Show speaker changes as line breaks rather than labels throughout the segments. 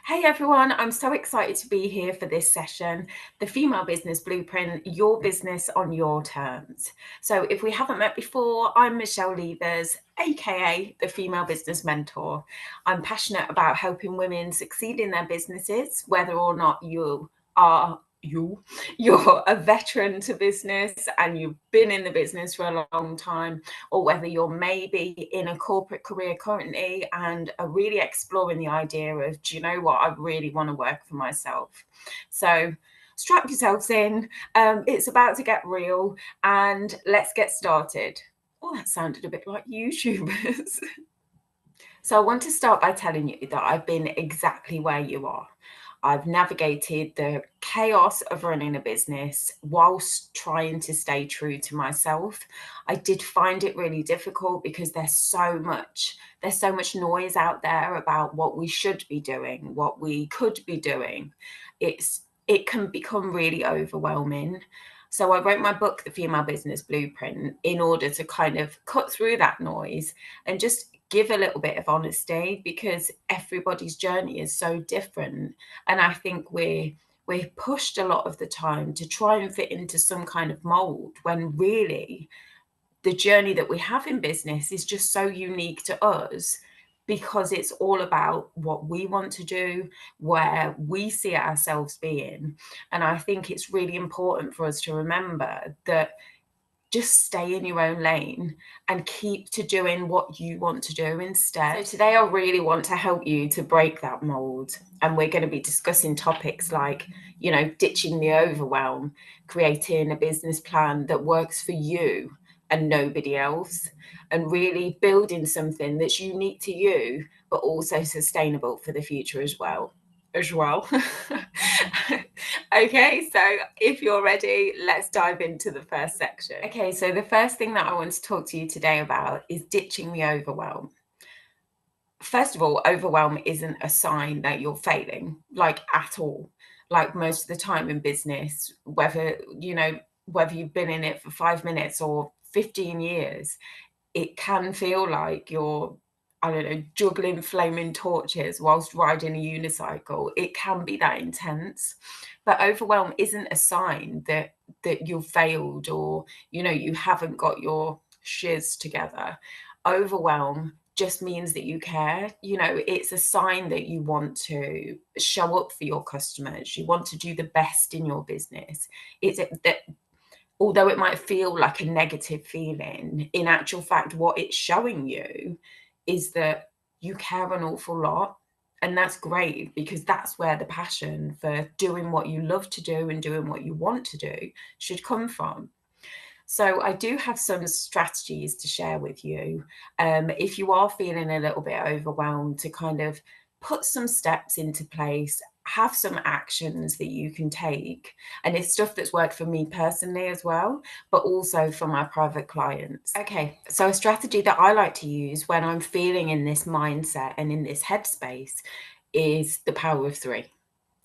Hey everyone, I'm so excited to be here for this session, the Female Business Blueprint, your business on your terms. So if we haven't met before, I'm Michelle Leivars, aka the Female Business Mentor. I'm passionate about helping women succeed in their businesses, whether or not you're a veteran to business and you've been in the business for a long time, or whether you're maybe in a corporate career currently and are really exploring the idea of, do you know what, I really want to work for myself. So strap yourselves in. It's about to get real and let's get started. Oh, that sounded a bit like YouTubers. So I want to start by telling you that I've been exactly where you are. I've navigated the chaos of running a business whilst trying to stay true to myself. I did find it really difficult because there's so much noise out there about what we should be doing, what we could be doing. It can become really overwhelming. So I wrote my book, The Female Business Blueprint, in order to kind of cut through that noise and just give a little bit of honesty, because everybody's journey is so different. And I think we're pushed a lot of the time to try and fit into some kind of mold, when really the journey that we have in business is just so unique to us, because it's all about what we want to do, where we see ourselves being. And I think it's really important for us to remember that just stay in your own lane and keep to doing what you want to do instead. So today I really want to help you to break that mold. And we're going to be discussing topics like, ditching the overwhelm, creating a business plan that works for you and nobody else, and really building something that's unique to you, but also sustainable for the future as well. Okay, so if you're ready, let's dive into the first section. Okay, so the first thing that I want to talk to you today about is ditching the overwhelm. First of all, overwhelm isn't a sign that you're failing, like at all. Like most of the time in business, whether you've been in it for 5 minutes or 15 years, it can feel like you're, I don't know, juggling flaming torches whilst riding a unicycle. It can be that intense. But overwhelm isn't a sign that you've failed, or, you haven't got your shiz together. Overwhelm just means that you care. It's a sign that you want to show up for your customers. You want to do the best in your business. It's that although it might feel like a negative feeling, in actual fact, what it's showing you is that you care an awful lot. And that's great, because that's where the passion for doing what you love to do and doing what you want to do should come from. So I do have some strategies to share with you. If you are feeling a little bit overwhelmed, to kind of put some steps into place, have some actions that you can take. And it's stuff that's worked for me personally as well, but also for my private clients. Okay, so a strategy that I like to use when I'm feeling in this mindset and in this headspace is the power of three.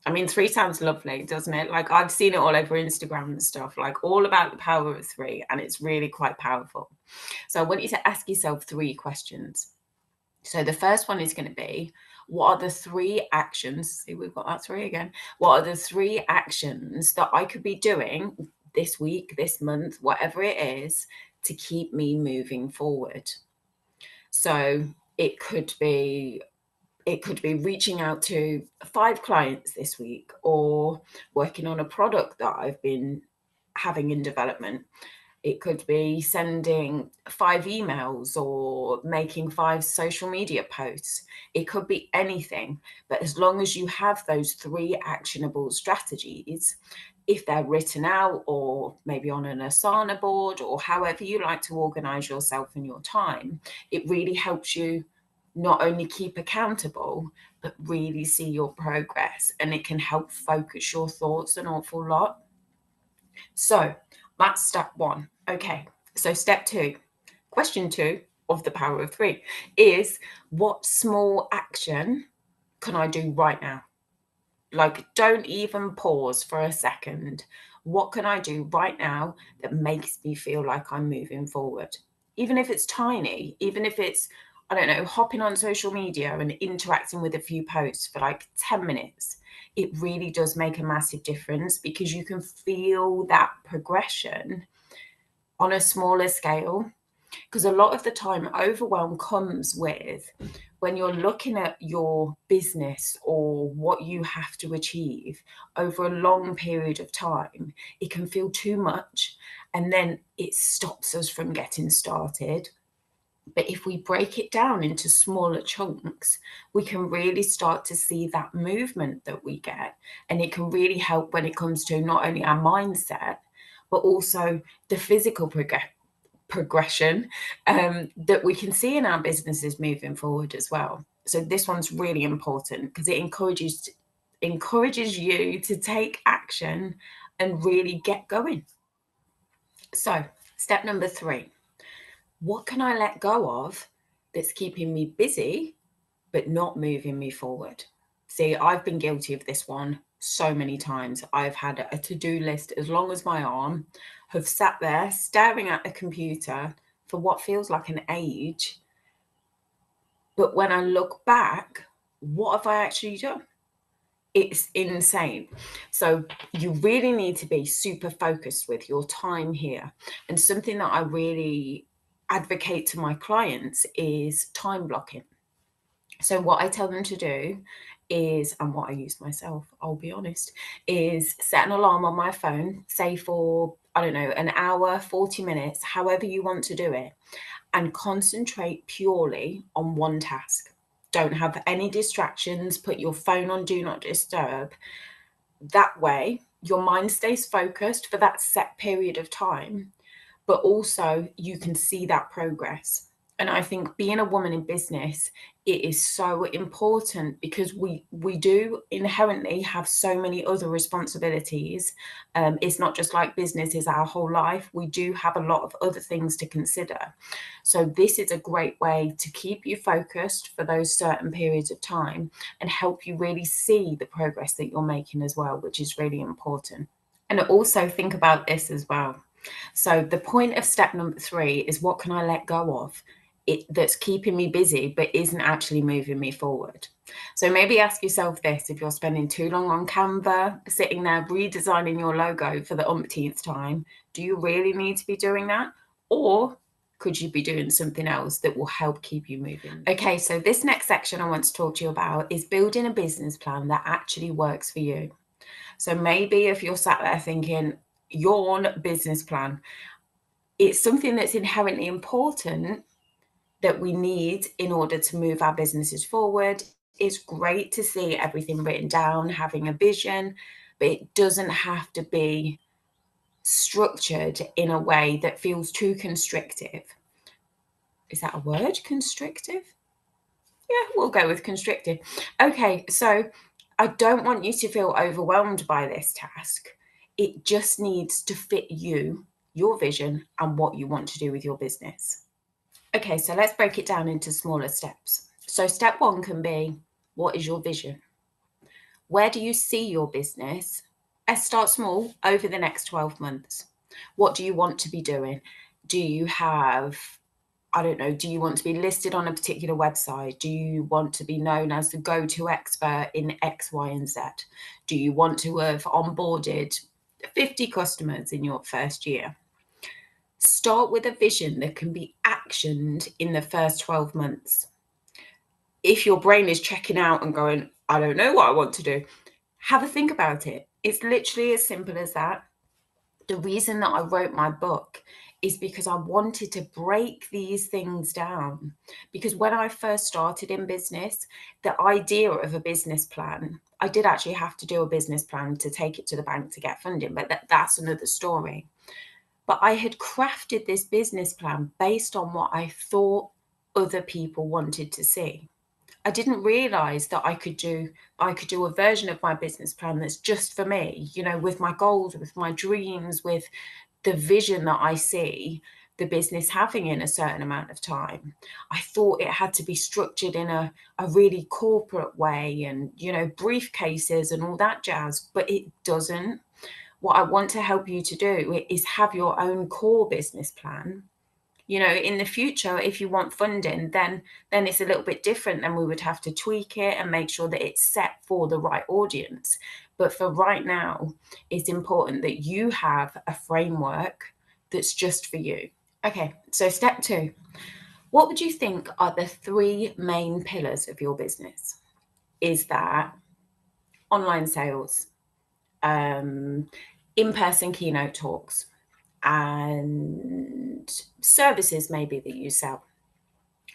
I mean, three sounds lovely, doesn't it? Like, I've seen it all over Instagram and stuff, like all about the power of three, and it's really quite powerful. So I want you to ask yourself three questions. So the first one is going to be, what are the three actions? See, we've got that three again. What are the three actions that I could be doing this week, this month, whatever it is, to keep me moving forward? So it could be reaching out to 5 clients this week, or working on a product that I've been having in development. It could be sending 5 emails or making 5 social media posts. It could be anything. But as long as you have those 3 actionable strategies, if they're written out or maybe on an Asana board, or however you like to organize yourself and your time, it really helps you not only keep accountable, but really see your progress. And it can help focus your thoughts an awful lot. So that's step one. Okay, so step two, question 2 of the power of 3 is, what small action can I do right now? Like, don't even pause for a second. What can I do right now that makes me feel like I'm moving forward? Even if it's tiny, even if it's, I don't know, hopping on social media and interacting with a few posts for like 10 minutes, it really does make a massive difference, because you can feel that progression on a smaller scale. Because a lot of the time, overwhelm comes with when you're looking at your business or what you have to achieve over a long period of time. It can feel too much, and then it stops us from getting started. But if we break it down into smaller chunks, we can really start to see that movement that we get. And it can really help when it comes to not only our mindset, but also the physical progression that we can see in our businesses moving forward as well. So this one's really important, because it encourages you to take action and really get going. So step number 3, what can I let go of that's keeping me busy but not moving me forward? See, I've been guilty of this one so many times. I've had a to-do list as long as my arm, have sat there staring at the computer for what feels like an age. But when I look back, what have I actually done? It's insane. So you really need to be super focused with your time here. And something that I really advocate to my clients is time blocking. So what I tell them to do is, and what I use myself, I'll be honest, is set an alarm on my phone, say for, I don't know, an hour, 40 minutes, however you want to do it, and concentrate purely on one task. Don't have any distractions. Put your phone on do not disturb. That way, your mind stays focused for that set period of time, but also you can see that progress. And I think being a woman in business, it is so important, because we do inherently have so many other responsibilities. It's not just like business is our whole life. We do have a lot of other things to consider. So this is a great way to keep you focused for those certain periods of time and help you really see the progress that you're making as well, which is really important. And also think about this as well. So the point of step number 3 is, what can I let go of that's keeping me busy but isn't actually moving me forward? So maybe ask yourself this: if you're spending too long on Canva, sitting there redesigning your logo for the umpteenth time, do you really need to be doing that? Or could you be doing something else that will help keep you moving? Okay, so this next section I want to talk to you about is building a business plan that actually works for you. So maybe if you're sat there thinking, your business plan, it's something that's inherently important that we need in order to move our businesses forward. It's great to see everything written down, having a vision, but it doesn't have to be structured in a way that feels too constrictive. Is that a word? Constrictive? Yeah, we'll go with constrictive. Okay, so I don't want you to feel overwhelmed by this task. It just needs to fit you, your vision, and what you want to do with your business. Okay, so let's break it down into smaller steps. So step 1 can be, what is your vision? Where do you see your business? Let's start small, over the next 12 months. What do you want to be doing? Do you have, I don't know, do you want to be listed on a particular website? Do you want to be known as the go-to expert in X, Y, and Z? Do you want to have onboarded 50 customers in your first year? Start with a vision that can be actioned in the first 12 months. If your brain is checking out and going, I don't know what I want to do, have a think about it. It's literally as simple as that. The reason that I wrote my book is because I wanted to break these things down. Because when I first started in business, the idea of a business plan, I did actually have to do a business plan to take it to the bank to get funding, but that's another story. But I had crafted this business plan based on what I thought other people wanted to see. I didn't realize that I could do a version of my business plan that's just for me, with my goals, with my dreams, with the vision that I see the business having in a certain amount of time. I thought it had to be structured in a really corporate way and, briefcases and all that jazz, but it doesn't. What I want to help you to do is have your own core business plan In the future, if you want funding, then it's a little bit different. Then we would have to tweak it and make sure that it's set for the right audience. But for right now, it's important that you have a framework that's just for you. Okay, so step 2. What would you think are the 3 main pillars of your business? Is that online sales, in-person keynote talks, and services maybe that you sell?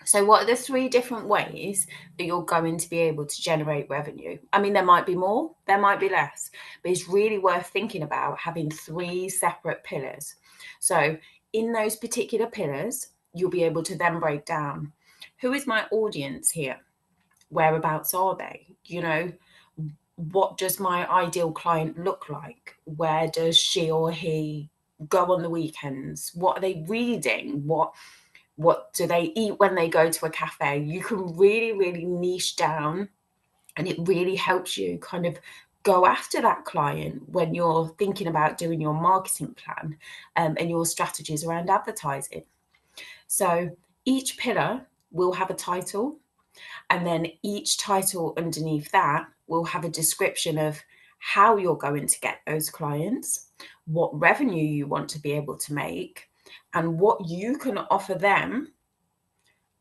So what are the 3 different ways that you're going to be able to generate revenue? I mean, there might be more, there might be less, but it's really worth thinking about having 3 separate pillars. So in those particular pillars, you'll be able to then break down, who is my audience here? Whereabouts are they? What does my ideal client look like? Where does she or he go on the weekends? What are they reading? What do they eat when they go to a cafe? You can really, really niche down, and it really helps you kind of go after that client when you're thinking about doing your marketing plan and your strategies around advertising. So each pillar will have a title, and then each title underneath that will have a description of how you're going to get those clients, what revenue you want to be able to make, and what you can offer them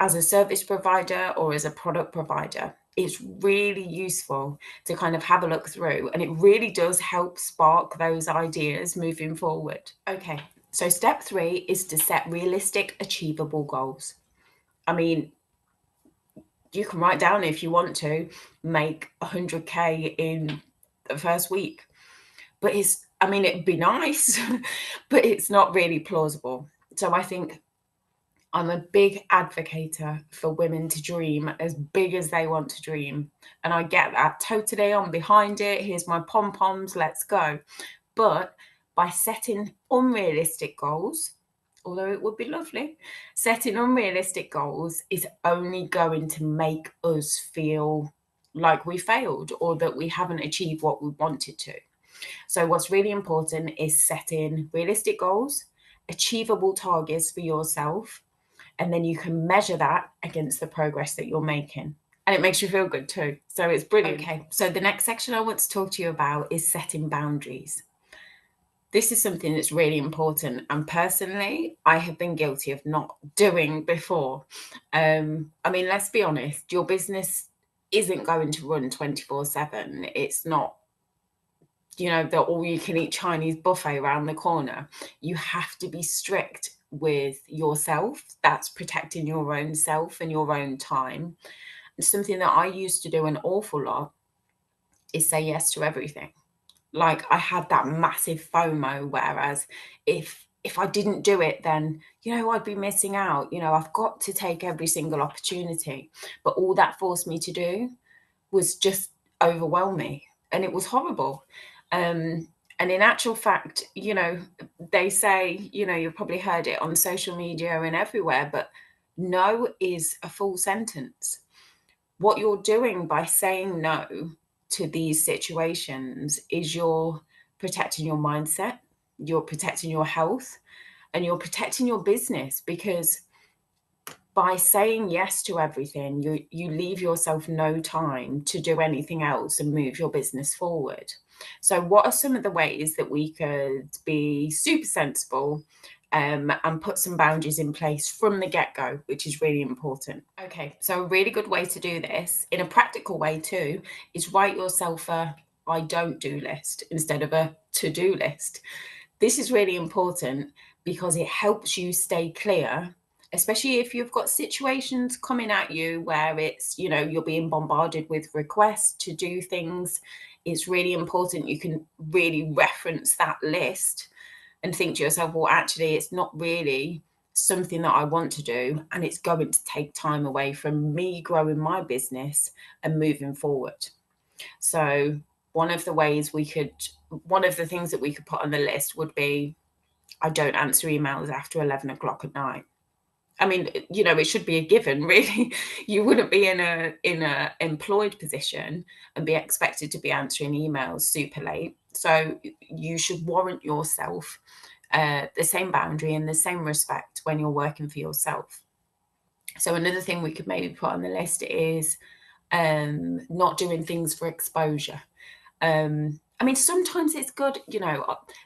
as a service provider or as a product provider. It's really useful to kind of have a look through, and it really does help spark those ideas moving forward. Okay, so step 3 is to set realistic, achievable goals. I mean, you can write down, if you want to, make 100K in the first week. But it'd be nice, but it's not really plausible. So I think I'm a big advocate for women to dream as big as they want to dream. And I get that totally. I'm behind it. Here's my pom-poms. Let's go. But by setting unrealistic goals, although it would be lovely, setting unrealistic goals is only going to make us feel like we failed or that we haven't achieved what we wanted to. So what's really important is setting realistic goals, achievable targets for yourself, and then you can measure that against the progress that you're making. And it makes you feel good too. So it's brilliant. Okay, so the next section I want to talk to you about is setting boundaries. This is something that's really important, and personally, I have been guilty of not doing before. Let's be honest, your business isn't going to run 24/7. It's not, the all-you-can-eat Chinese buffet around the corner. You have to be strict with yourself. That's protecting your own self and your own time. And something that I used to do an awful lot is say yes to everything. Like, I had that massive FOMO, whereas if I didn't do it, then, I'd be missing out. I've got to take every single opportunity. But all that forced me to do was just overwhelm me. And it was horrible. And in actual fact, they say, you've probably heard it on social media and everywhere, but no is a full sentence. What you're doing by saying no to these situations is you're protecting your mindset, you're protecting your health, and you're protecting your business, because by saying yes to everything, you leave yourself no time to do anything else and move your business forward. So what are some of the ways that we could be super sensible and put some boundaries in place from the get-go, which is really important? Okay, so a really good way to do this, in a practical way too, is write yourself a I don't do list instead of a to-do list. This is really important because it helps you stay clear, especially if you've got situations coming at you where it's, you're being bombarded with requests to do things. It's really important you can really reference that list and think to yourself, well, actually, it's not really something that I want to do, and it's going to take time away from me growing my business and moving forward. So one of the things that we could put on the list would be, I don't answer emails after 11 o'clock at night. It should be a given, really. You wouldn't be in a employed position and be expected to be answering emails super late. So you should warrant yourself the same boundary and the same respect when you're working for yourself. So another thing we could maybe put on the list is not doing things for exposure. I mean, sometimes it's good,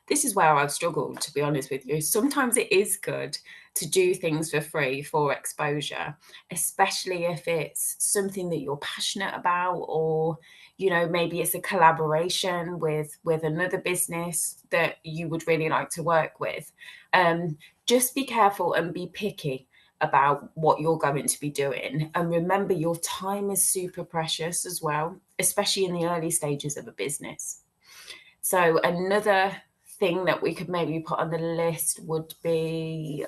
this is where I've struggled, to be honest with you. Sometimes it is good to do things for free for exposure, especially if it's something that you're passionate about, or, maybe it's a collaboration with another business that you would really like to work with. Just be careful and be picky about what you're going to be doing. And remember, your time is super precious as well, especially in the early stages of a business. So another thing that we could maybe put on the list would be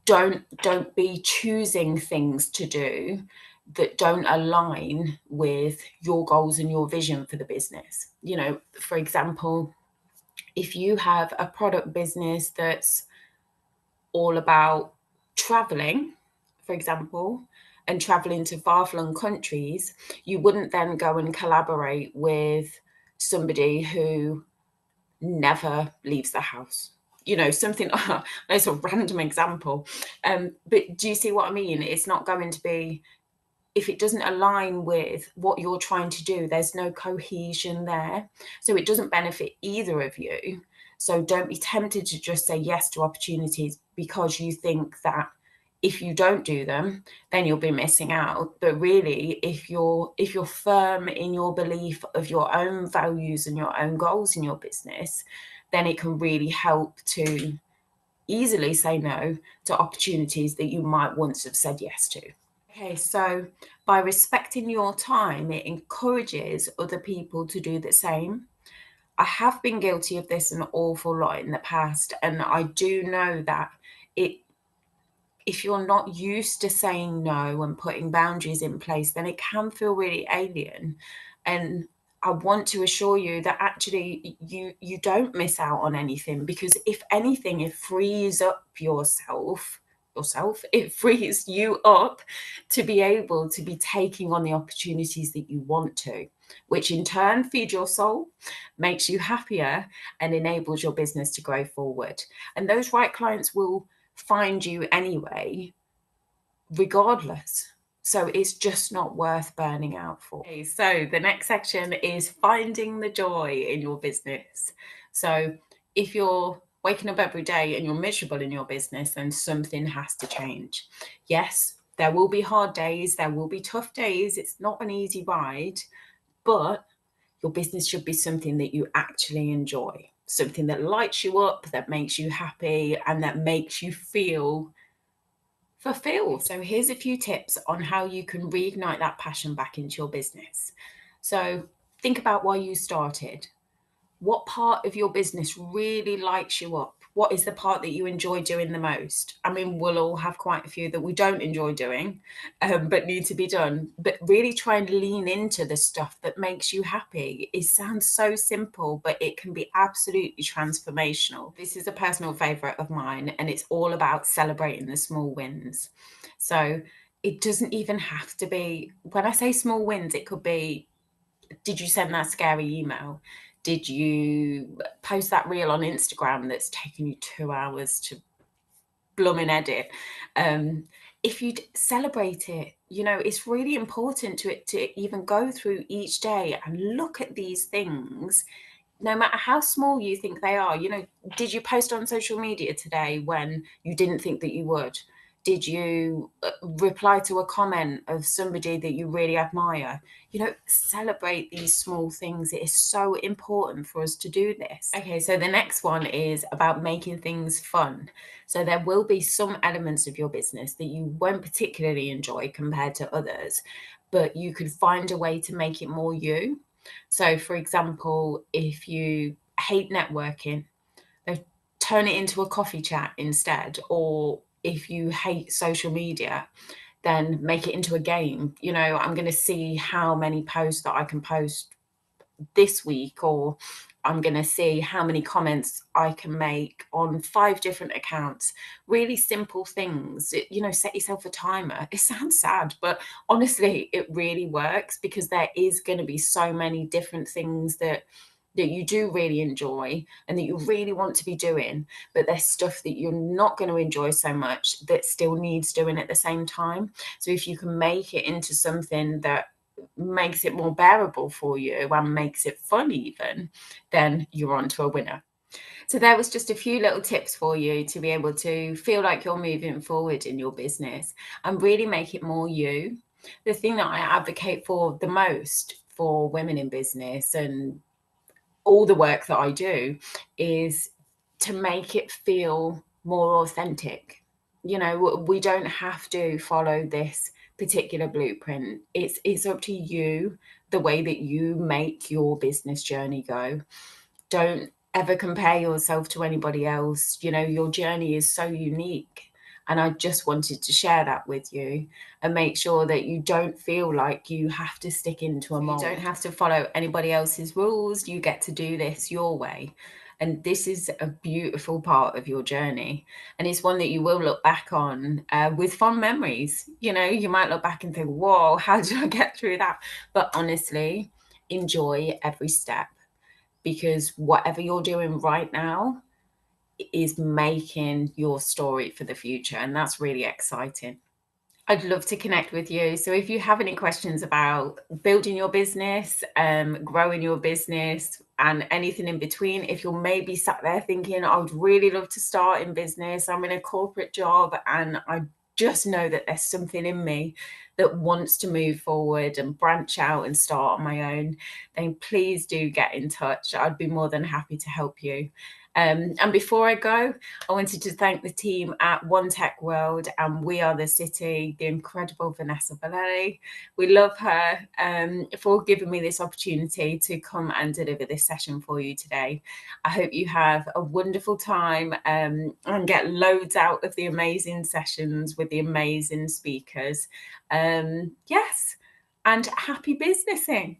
don't be choosing things to do that don't align with your goals and your vision for the business. For example, if you have a product business that's all about traveling, for example, and traveling to far-flung countries, you wouldn't then go and collaborate with somebody who never leaves the house. Something, that's a random example. But do you see what I mean? It's not going to be, if it doesn't align with what you're trying to do, there's no cohesion there. So it doesn't benefit either of you. So don't be tempted to just say yes to opportunities because you think that if you don't do them, then you'll be missing out. But really, if you're firm in your belief of your own values and your own goals in your business, then it can really help to easily say no to opportunities that you might once have said yes to. Okay, so by respecting your time, it encourages other people to do the same. I have been guilty of this an awful lot in the past, and I do know that if you're not used to saying no and putting boundaries in place, then it can feel really alien. And I want to assure you that actually you don't miss out on anything, because if anything, it frees up yourself, it frees you up to be able to be taking on the opportunities that you want to, which in turn feed your soul, makes you happier, and enables your business to grow forward. And those right clients will find you anyway, regardless. So it's just not worth burning out for. Okay, so the next section is finding the joy in your business. So if you're waking up every day and you're miserable in your business, then something has to change. Yes, there will be hard days, there will be tough days. It's not an easy ride, but your business should be something that you actually enjoy, something that lights you up, that makes you happy, and that makes you feel fulfilled. So here's a few tips on how you can reignite that passion back into your business. So think about why you started. What part of your business really lights you up? What is the part that you enjoy doing the most? I mean, we'll all have quite a few that we don't enjoy doing, but need to be done. But really try and lean into the stuff that makes you happy. It sounds so simple, but it can be absolutely transformational. This is a personal favorite of mine, and it's all about celebrating the small wins. So it doesn't even have to be, when I say small wins, it could be, did you send that scary email? Did you post that reel on Instagram that's taken you 2 hours to blooming edit? If you celebrate it, it's really important to even go through each day and look at these things, no matter how small you think they are. Did you post on social media today when you didn't think that you would? Did you reply to a comment of somebody that you really admire? Celebrate these small things. It is so important for us to do this. Okay, so the next one is about making things fun. So there will be some elements of your business that you won't particularly enjoy compared to others, but you could find a way to make it more you. So, for example, if you hate networking, turn it into a coffee chat instead. Or if you hate social media, then make it into a game. I'm going to see how many posts that I can post this week, or I'm going to see how many comments I can make on 5 different accounts. Really simple things. Set yourself a timer. It sounds sad, but honestly, it really works, because there is going to be so many different things that that you do really enjoy and that you really want to be doing, but there's stuff that you're not going to enjoy so much that still needs doing at the same time. So if you can make it into something that makes it more bearable for you and makes it fun even, then you're on to a winner. So there was just a few little tips for you to be able to feel like you're moving forward in your business and really make it more you. The thing that I advocate for the most for women in business and all the work that I do is to make it feel more authentic. You know, we don't have to follow this particular blueprint. It's up to you, the way that you make your business journey go. Don't ever compare yourself to anybody else. You know, your journey is so unique. And I just wanted to share that with you and make sure that you don't feel like you have to stick into a mold. You don't have to follow anybody else's rules. You get to do this your way. And this is a beautiful part of your journey. And it's one that you will look back on with fond memories. You know, you might look back and think, whoa, how did I get through that? But honestly, enjoy every step, because whatever you're doing right now is making your story for the future. And that's really exciting. I'd love to connect with you. So if you have any questions about building your business, growing your business, and anything in between, if you're maybe sat there thinking, I would really love to start in business, I'm in a corporate job and I just know that there's something in me that wants to move forward and branch out and start on my own, then please do get in touch. I'd be more than happy to help you. And before I go, I wanted to thank the team at One Tech World and We Are the City, the incredible Vanessa Valleri. We love her for giving me this opportunity to come and deliver this session for you today. I hope you have a wonderful time and get loads out of the amazing sessions with the amazing speakers. Yes, and happy businessing.